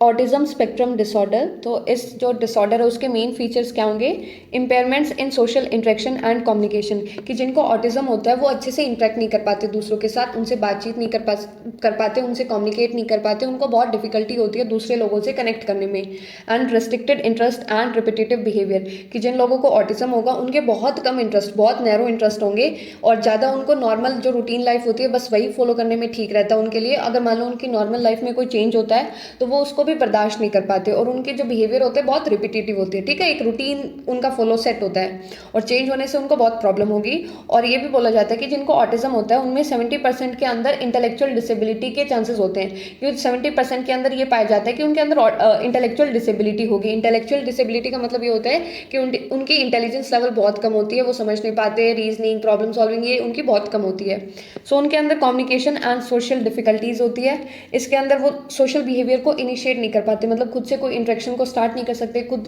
Autism spectrum disorder. तो इस जो डिसऑर्डर है उसके मेन फीचर्स क्या होंगे? Impairments in social interaction and communication, कि जिनको ऑटिज्म होता है वो अच्छे से इंटरेक्ट नहीं कर पाते दूसरों के साथ, उनसे बातचीत नहीं कर पाते, उनसे कम्युनिकेट नहीं कर पाते, उनको बहुत डिफिकल्टी होती है दूसरे लोगों से कनेक्ट करने में। And restricted interest and repetitive behaviour, कि जिन लोगों को ऑटिज्म होगा उनके बहुत कम इंटरेस्ट, बहुत नैरो इंटरेस्ट होंगे और ज़्यादा उनको नॉर्मल जो रूटीन लाइफ होती है बस वही फॉलो करने में ठीक रहता है उनके लिए। अगर मान लो उनकी नॉर्मल लाइफ में कोई चेंज होता है तो वो उसको भी बर्दाश्त नहीं कर पाते और उनके जो बिहेवियर होते हैं बहुत रिपीटेटिव होते हैं, ठीक है, एक रूटीन उनका फॉलो सेट होता है और चेंज होने से उनको बहुत प्रॉब्लम होगी। और ये भी बोला जाता है कि जिनको ऑटिज्म होता है उनमें 70% के अंदर इंटेलेक्चुअल डिसेबिलिटी के चांसेस होते हैं, क्योंकि 70% के अंदर ये पाया जाता है कि उनके अंदर इंटेलेक्चुअल डिसेबिलिटी होगी। इंटेलेक्चुअल डिसेबिलिटी का मतलब ये होता है कि उनकी इंटेलिजेंस लेवल बहुत कम होती है, वो समझ नहीं पाते, रीजनिंग, प्रॉब्लम सॉल्विंग ये उनकी बहुत कम होती है। सो उनके अंदर कम्युनिकेशन एंड सोशल डिफिकल्टीज होती है। इसके अंदर वो सोशल बिहेवियर को इनिशिएट नहीं कर पाते, मतलब खुद से कोई इंटरेक्शन को स्टार्ट नहीं कर सकते, खुद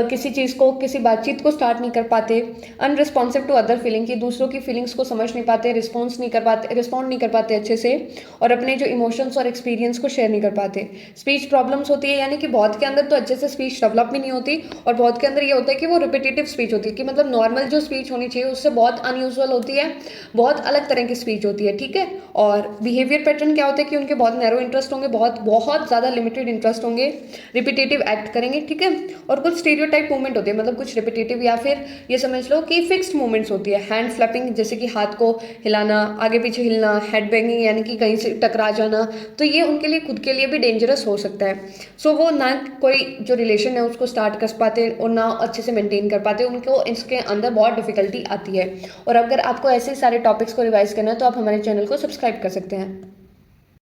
किसी चीज़ को, किसी बातचीत को स्टार्ट नहीं कर पाते। अनरिस्पॉन्सिव टू अदर फीलिंग, की दूसरों की फीलिंग्स को समझ नहीं पाते, रिस्पॉन्ड नहीं कर पाते अच्छे से और अपने जो इमोशंस और एक्सपीरियंस को शेयर नहीं कर पाते। स्पीच प्रॉब्लम्स होती है, यानी कि बहुत के अंदर तो अच्छे से स्पीच डेवलप भी नहीं होती और बहुत के अंदर ये होता है कि वो रिपीटेटिव स्पीच होती है, कि मतलब नॉर्मल जो स्पीच होनी चाहिए उससे बहुत अनयूजुअल होती है, बहुत अलग तरह की स्पीच होती है, ठीक है। और बिहेवियर पैटर्न क्या होता है कि उनके बहुत नैरो इंटरेस्ट होंगे, बहुत बहुत ज़्यादा लिमिटेड इंटरेस्ट होंगे, रिपीटेटिव एक्ट करेंगे, ठीक है। और कुछ स्टीरियोटाइप मूवमेंट होती है, मतलब कुछ रिपीटेटिव या फिर ये समझ लो कि फिक्स्ड मूवमेंट्स होती है। हैंड फ्लैपिंग, जैसे कि हाथ को हिलाना, आगे पीछे हिलना, हेड बैंगिंग यानी कि कहीं से टकरा जाना, तो ये उनके लिए खुद के लिए भी डेंजरस हो सकता है। सो वो ना कोई जो रिलेशन है उसको स्टार्ट कर पाते और ना अच्छे से मेंटेन कर पाते, उनको इसके अंदर बहुत डिफिकल्टी आती है। और अगर आपको ऐसे सारे टॉपिक्स को रिवाइज करना है तो आप हमारे चैनल को सब्सक्राइब कर सकते हैं।